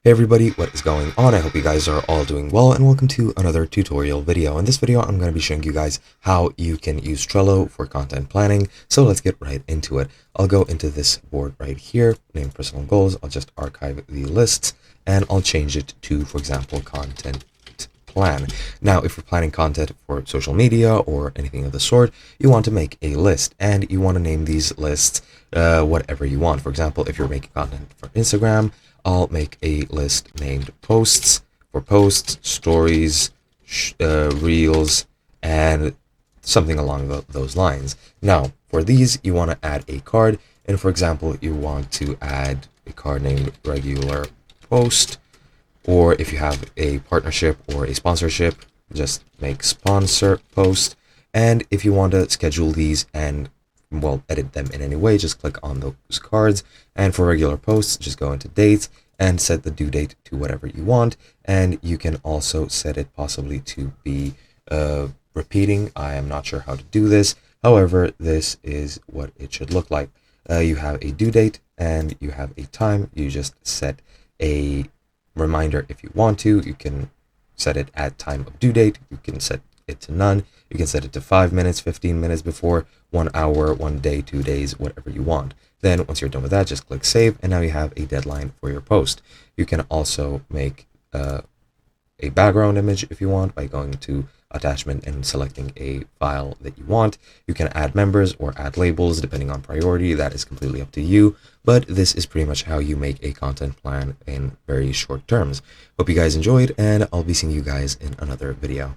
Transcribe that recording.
Hey everybody, what is going on? I hope you guys are all doing well and welcome to another tutorial video. In this video, I'm going to be showing you guys how you can use Trello for content planning. So let's get right into it. I'll go into this board right here, named personal goals. I'll just archive the lists and I'll change it to, for example, content plan. Now, if you're planning content for social media or anything of the sort, you want to make a list and you want to name these lists whatever you want. For example, if you're making content for Instagram, I'll make a list named posts for posts, stories, reels, and something along those lines. Now, for these, you want to add a card. And for example, you want to add a card named regular post. Or if you have a partnership or a sponsorship, just make sponsor post. And if you want to schedule these and edit them in any way, just click on those cards. And for regular posts, just go into dates and set the due date to whatever you want. And you can also set it possibly to be repeating. I am not sure how to do this. However, this is what it should look like. You have a due date and you have a time. You just set a reminder if you want to. You can set it at time of due date. You can set it to none. You can set it to 5 minutes, 15 minutes before, 1 hour, 1 day, 2 days, whatever you want. Then once you're done with that, just click save, and now you have a deadline for your post. You can also make a background image if you want by going to attachment and selecting a file that you want. You can add members or add labels depending on priority. That is completely up to you, but this is pretty much how you make a content plan in very short terms. Hope you guys enjoyed, and I'll be seeing you guys in another video.